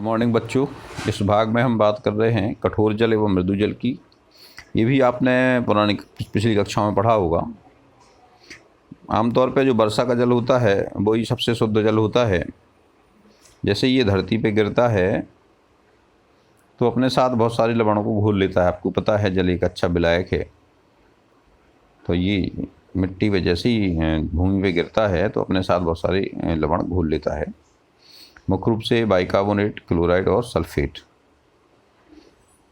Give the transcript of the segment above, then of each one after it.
Morning बच्चों। इस भाग में हम बात कर रहे हैं कठोर जल एवं मृदु जल की। ये भी आपने पिछली कक्षाओं में पढ़ा होगा। आमतौर पे जो वर्षा का जल होता है वही सबसे शुद्ध जल होता है। जैसे ये धरती पे गिरता है तो अपने साथ बहुत सारे लवणों को घोल लेता है। आपको पता है जल एक अच्छा विलायक है। तो ये मिट्टी पे जैसे ही भूमि पे गिरता है तो अपने साथ बहुत सारे लवण घोल लेता है, मुख्य रूप से बाइकार्बोनेट, क्लोराइड और सल्फेट।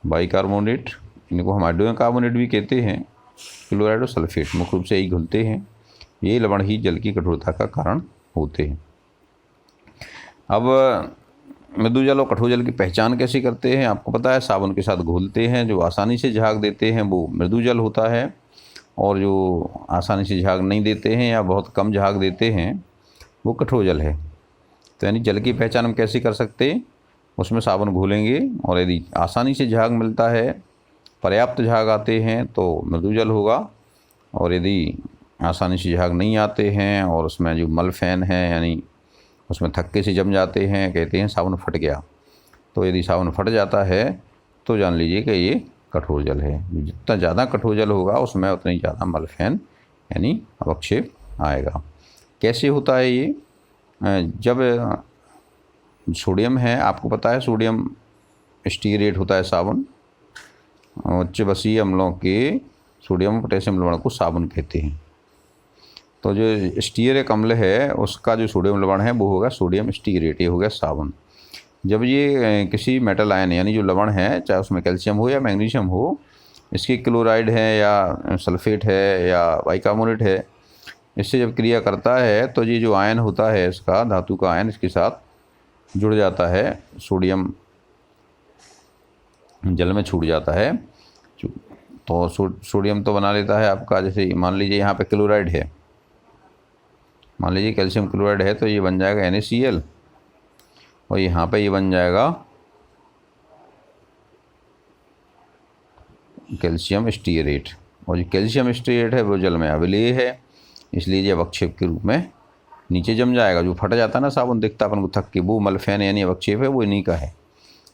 बाइकार्बोनेट इनको हम हाइड्रोजन कार्बोनेट भी कहते हैं। क्लोराइड और सल्फेट मुख्य रूप से यही घुलते हैं। ये लवण ही जल की कठोरता का कारण होते हैं। अब मृदु जल और कठोर जल की पहचान कैसे करते हैं? आपको पता है साबुन के साथ घोलते हैं। जो आसानी से झाग देते हैं वो मृदु जल होता है, और जो आसानी से झाग नहीं देते हैं या बहुत कम झाग देते हैं वो कठोर जल है। तो यानी जल की पहचान हम कैसे कर सकते हैं? उसमें साबुन घोलेंगे और यदि आसानी से झाग मिलता है, पर्याप्त झाग आते हैं तो मृदु जल होगा, और यदि आसानी से झाग नहीं आते हैं और उसमें जो मल फैन है यानी उसमें थक्के से जम जाते हैं, कहते हैं साबुन फट गया। तो यदि साबुन फट जाता है तो जान लीजिए कि ये कठोर जल है। जितना ज़्यादा कठोर जल होगा उसमें उतनी ज़्यादा मल फैन यानी अवक्षेप आएगा। कैसे होता है ये? जब सोडियम है, आपको पता है सोडियम स्टीरेट होता है साबुन। उच्च बसीय अम्लों के सोडियम और पोटेशियम लवण को साबुन कहते हैं। तो जो स्टीयरिक अम्ल है उसका जो सोडियम लवण है वो होगा सोडियम स्टीरेट, ये हो गया साबुन। जब ये किसी मेटल आयन यानी जो लवण है, चाहे उसमें कैल्शियम हो या मैग्नीशियम हो, इसकी क्लोराइड है या सल्फेट है या बाइकार्बोनेट है, इससे जब क्रिया करता है तो ये जो आयन होता है इसका, धातु का आयन, इसके साथ जुड़ जाता है। सोडियम जल में छूट जाता है तो सोडियम तो बना लेता है आपका। जैसे मान लीजिए यहाँ पे क्लोराइड है, मान लीजिए कैल्शियम क्लोराइड है, तो ये बन जाएगा NaCl, और यहाँ पे ये बन जाएगा कैल्शियम स्टीयरेट। और जो कैल्शियम स्टीयरेट है वो जल में अविलेय है, इसलिए ये अवक्षेप के रूप में नीचे जम जाएगा। जो फट जाता है ना साबुन, दिखता अपन को थक के, वो मलफेन यानी अवक्षेप है, वो इन्हीं का है।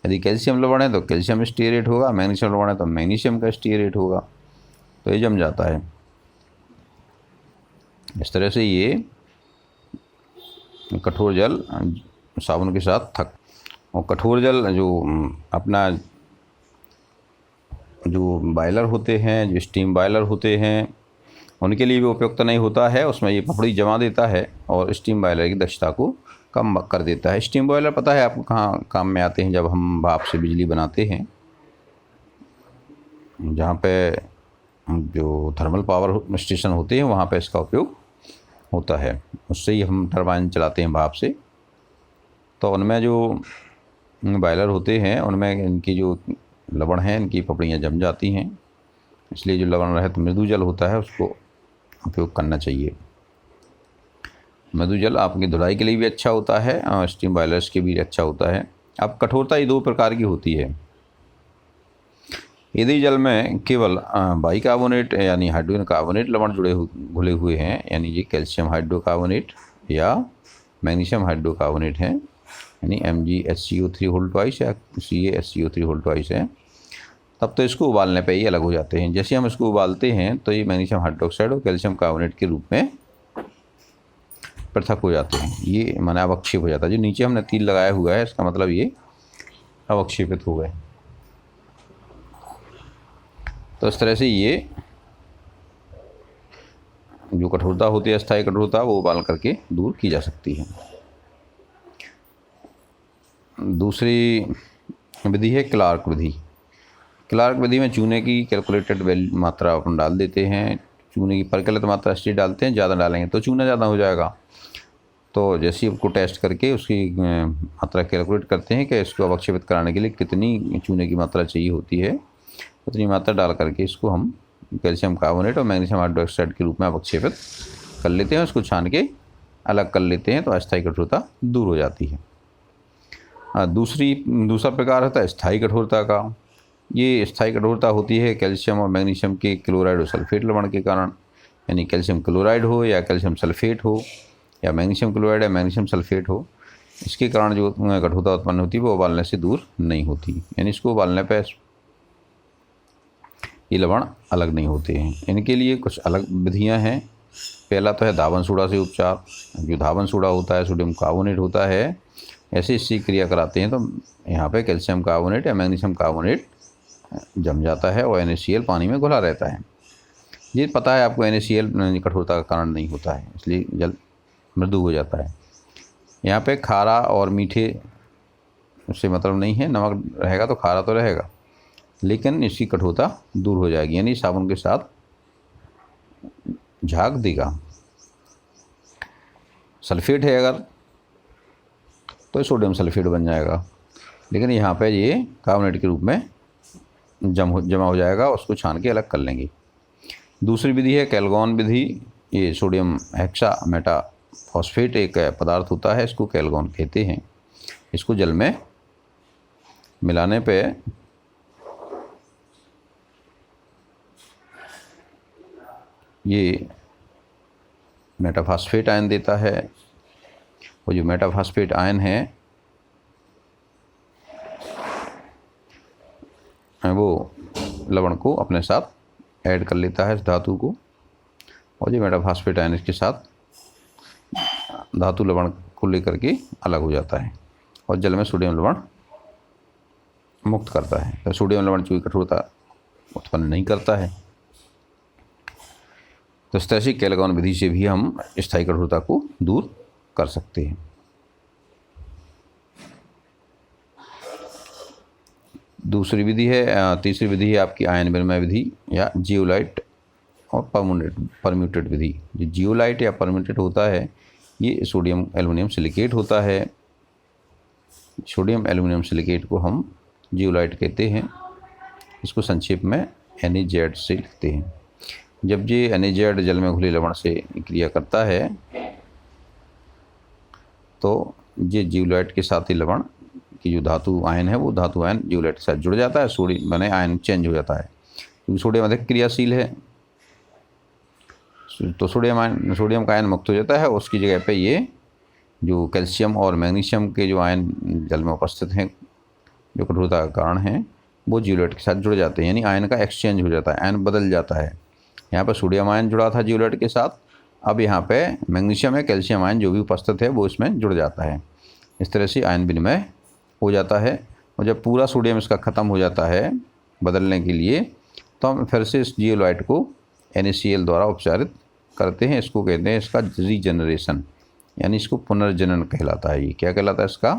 यदि कैल्शियम लवण है तो कैल्शियम स्टीयरेट होगा, मैग्नीशियम लवण है तो मैग्नीशियम का स्टीयरेट होगा, तो ये जम जाता है। इस तरह से ये कठोर जल साबुन के साथ थक। और कठोर जल जो अपना जो बॉयलर होते हैं, जो स्टीम बॉयलर होते हैं, उनके लिए भी उपयुक्त नहीं होता है। उसमें ये पपड़ी जमा देता है और स्टीम बॉयलर की दक्षता को कम कर देता है। स्टीम बॉयलर पता है आपको कहाँ काम में आते हैं? जब हम भाप से बिजली बनाते हैं, जहाँ पे जो थर्मल पावर स्टेशन होते हैं वहाँ पे इसका उपयोग होता है। उससे ही हम टरबाइन चलाते हैं भाप से। तो उनमें जो बॉयलर होते हैं उनमें इनकी जो लवण हैं, इनकी पपड़ियाँ जम जाती हैं, इसलिए जो लवण रहित मृदु जल होता है उसको उपयोग करना चाहिए। मृदु जल आपकी धुलाई के लिए भी अच्छा होता है और स्टीम बॉयलर्स के भी अच्छा होता है। अब कठोरता ये दो प्रकार की होती है। यदि जल में केवल बाइकार्बोनेट यानी हाइड्रोजन कार्बोनेट लवण घुले हुए हैं, यानी ये कैल्शियम हाइड्रोकार्बोनेट या मैग्नीशियम हाइड्रोकार्बोनेट है, यानी MgHCO3 या CaHCO3 है, तब तो इसको उबालने पे ही अलग हो जाते हैं। जैसे हम इसको उबालते हैं तो ये मैग्नीशियम हाइड्रोक्साइड और कैल्शियम कार्बोनेट के रूप में पृथक हो जाते हैं। ये माने अवक्षेप हो जाता है। जो नीचे हमने तीर लगाया हुआ है इसका मतलब ये अवक्षेपित हो गए। तो इस तरह से ये जो कठोरता होती है, अस्थायी कठोरता, वो उबाल करके दूर की जा सकती है। दूसरी विधि है क्लार्क विधि। क्लार्क विधि में चूने की कैलकुलेटेड वैल्यू मात्रा अपन डाल देते हैं। चूने की परिकलित मात्रा इसलिए डालते हैं, ज़्यादा डालेंगे तो चूना ज़्यादा हो जाएगा। तो जैसे ही उसको टेस्ट करके उसकी मात्रा कैलकुलेट करते हैं कि इसको अवक्षेपित कराने के लिए कितनी चूने की मात्रा चाहिए होती है, उतनी मात्रा डाल करके इसको हम कैल्शियम कार्बोनेट और मैग्नीशियम हाइड्रोक्साइड के रूप में अवक्षेपित कर लेते हैं। उसको छान के अलग कर लेते हैं तो अस्थायी कठोरता दूर हो जाती है। दूसरा प्रकार होता है स्थायी कठोरता का। ये स्थायी कठोरता होती है कैल्शियम और मैग्नीशियम के क्लोराइड और सल्फेट लवण के कारण, यानी कैल्शियम क्लोराइड हो या कैल्शियम सल्फेट हो या मैग्नीशियम क्लोराइड या मैग्नीशियम सल्फेट हो, इसके कारण जो कठोरता उत्पन्न होती है वो उबालने से दूर नहीं होती, यानी इसको उबालने पर ये लवण अलग नहीं होते हैं। इनके लिए कुछ अलग विधियां हैं। पहला तो है धावन सोडा से उपचार। जो धावन सोडा होता है, सोडियम कार्बोनेट होता है, ऐसे इससे क्रिया कराते हैं तो यहाँ पे कैल्शियम कार्बोनेट या मैग्नीशियम कार्बोनेट जम जाता है और NaCl पानी में घुला रहता है। ये पता है आपको, NaCl कठोरता का कारण नहीं होता है, इसलिए जल मृदु हो जाता है। यहाँ पे खारा और मीठे से मतलब नहीं है, नमक रहेगा तो खारा तो रहेगा, लेकिन इसकी कठोरता दूर हो जाएगी, यानी साबुन के साथ झाग देगा। सल्फेट है अगर तो सोडियम सल्फेट बन जाएगा, लेकिन यहाँ पे ये कार्बोनेट के रूप में जमा हो जाएगा, उसको छान के अलग कर लेंगे। दूसरी विधि है कैल्गोन विधि। ये सोडियम हेक्सा मेटा फॉस्फेट एक पदार्थ होता है, इसको कैल्गोन कहते हैं। इसको जल में मिलाने पे ये मेटाफॉस्फेट आयन देता है, और जो मेटाफॉस्फेट आयन है वो लवण को अपने साथ ऐड कर लेता है, इस धातु को, और ये मेटाफॉस्फेट आयन इसके साथ धातु लवण को लेकर के अलग हो जाता है और जल में सोडियम लवण मुक्त करता है। तो सोडियम लवण चूंकि कठोरता उत्पन्न नहीं करता है, तो इस तरह से कैल्गोन विधि से भी हम स्थायी कठोरता को दूर कर सकते हैं। दूसरी विधि है, तीसरी विधि है आपकी आयन विनिमय विधि या जियोलाइट और परम्यूटेट विधि। जो जियोलाइट या परम्यूटेट होता है ये सोडियम एल्युमिनियम सिलिकेट होता है। सोडियम एल्युमिनियम सिलिकेट को हम जियोलाइट कहते हैं। इसको संक्षेप में NaZ से लिखते हैं। जब ये NaZ जल में घुले लवण से क्रिया करता है तो ये जियोलाइट के साथ ही लवण की जो धातु आयन है वो धातु आयन जियोलाइट के साथ जुड़ जाता है, सोडियम बने आयन चेंज हो जाता है, क्योंकि सोडियम अधिक क्रियाशील है। तो सोडियम का आयन मुक्त हो जाता है, उसकी जगह पे ये जो कैल्शियम और मैग्नीशियम के जो आयन जल में उपस्थित हैं जो कठोरता का कारण है वो जियोलाइट के साथ जुड़ जाते हैं, यानी आयन का एक्सचेंज हो जाता है, आयन बदल जाता है। यहाँ पर सोडियम आयन जुड़ा था जियोलाइट के साथ, अब यहाँ पे मैग्नीशियम या कैल्शियम आयन जो भी उपस्थित है वो इसमें जुड़ जाता है। इस तरह से आयन विनिमय हो जाता है। और जब पूरा सोडियम इसका ख़त्म हो जाता है बदलने के लिए, तो हम फिर से इस जियोलाइट को NaCl द्वारा उपचारित करते हैं। इसको कहते हैं इसका रीजनरेशन, यानी इसको पुनर्जनन कहलाता है। ये क्या कहलाता है? इसका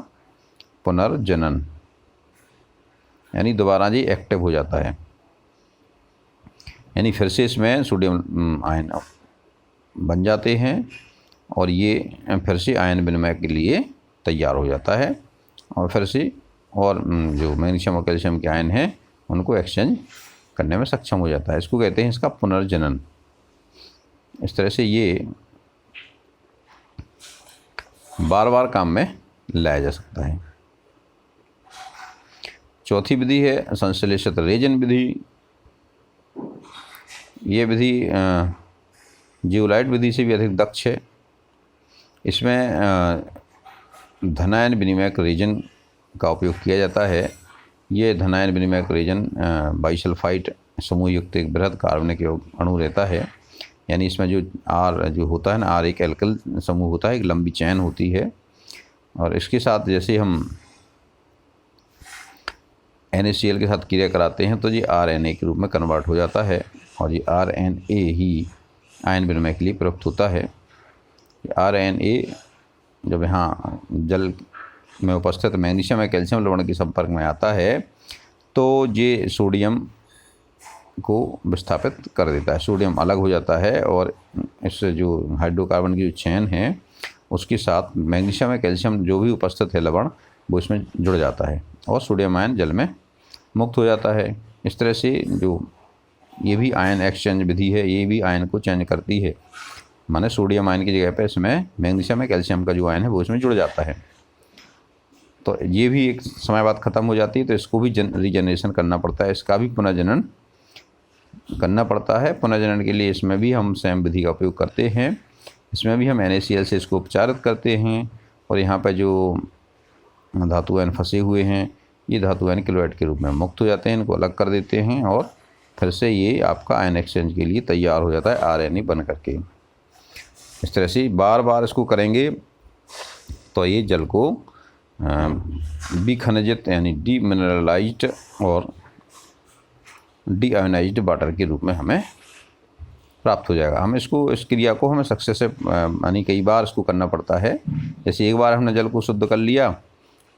पुनर्जनन, यानी दोबारा जी एक्टिव हो जाता है, यानी फिर से इसमें सोडियम आयन बन जाते हैं और ये फिर से आयन विनिमय के लिए तैयार हो जाता है और फिर से और जो मैग्नीशियम और कैल्शियम के आयन हैं उनको एक्सचेंज करने में सक्षम हो जाता है। इसको कहते हैं इसका पुनर्जनन। इस तरह से ये बार बार काम में लाया जा सकता है। चौथी विधि है संश्लेषित रेजन विधि। ये विधि जियोलाइट विधि से भी अधिक दक्ष है। इसमें धनायन विनिमयक रेजन का उपयोग किया जाता है। ये धनायन विनिमयक रेजन बाइसल्फाइड समूह युक्त एक बृहद कार्बनिक अणु रहता है, यानी इसमें जो R जो होता है ना, R एक एल्किल समूह होता है, एक लंबी चैन होती है और इसके साथ जैसे हम NaCl के साथ क्रिया कराते हैं तो ये RNA के रूप में कन्वर्ट हो जाता है और ये RNA ही आयन विनिमय के लिए प्रयुक्त होता है। RNA जब यहाँ जल में उपस्थित मैग्नीशियम या कैल्शियम लवण के संपर्क में आता है तो ये सोडियम को विस्थापित कर देता है, सोडियम अलग हो जाता है और इससे जो हाइड्रोकार्बन की जो चैन है उसके साथ मैग्नीशियम या कैल्शियम जो भी उपस्थित है लवण वो इसमें जुड़ जाता है और सोडियम आयन जल में मुक्त हो जाता है। इस तरह से जो ये भी आयन एक्सचेंज विधि है, ये भी आयन को चेंज करती है, माने सोडियम आयन की जगह पे इसमें मैग्नीशियम या कैल्शियम का जो आयन है वो इसमें जुड़ जाता है। तो ये भी एक समय बाद ख़त्म हो जाती है, तो इसको भी रीजनरेशन करना पड़ता है, इसका भी पुनर्जनन करना पड़ता है। पुनर्जनन के लिए इसमें भी हम सेम विधि का उपयोग करते हैं। इसमें भी हम NaCl से इसको उपचारित करते हैं और यहाँ पर जो धातु आयन फंसे हुए हैं, ये धातु आयन क्लोराइड के रूप में मुक्त हो जाते हैं, इनको अलग कर देते हैं और फिर से ये आपका आयन एक्सचेंज के लिए तैयार हो जाता है RNA बन करके। इस तरह से बार बार इसको करेंगे तो ये जल को विखनिजित यानी डीमिनरलाइज्ड और डीआयोनाइज्ड वाटर के रूप में हमें प्राप्त हो जाएगा। हम इसको, इस क्रिया को हमें सक्सेसिव यानी कई बार इसको करना पड़ता है। जैसे एक बार हमने जल को शुद्ध कर लिया,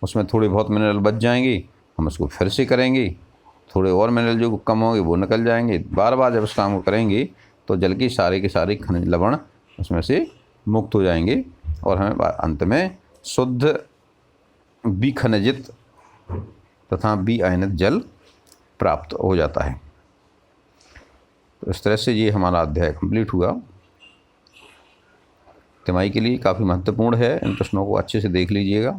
उसमें थोड़े बहुत मिनरल बच जाएंगे, हम इसको फिर से करेंगे, थोड़े और मिनरल जो कम होंगे वो निकल जाएंगे। बार बार जब इस काम को करेंगे तो जल के सारे खनिज लवण उसमें से मुक्त हो जाएंगे और हमें अंत में शुद्ध विखनिजित तथा विआयनित जल प्राप्त हो जाता है। तो इस तरह से ये हमारा अध्याय कंप्लीट हुआ। तिमाही के लिए काफ़ी महत्वपूर्ण है, इन प्रश्नों को अच्छे से देख लीजिएगा।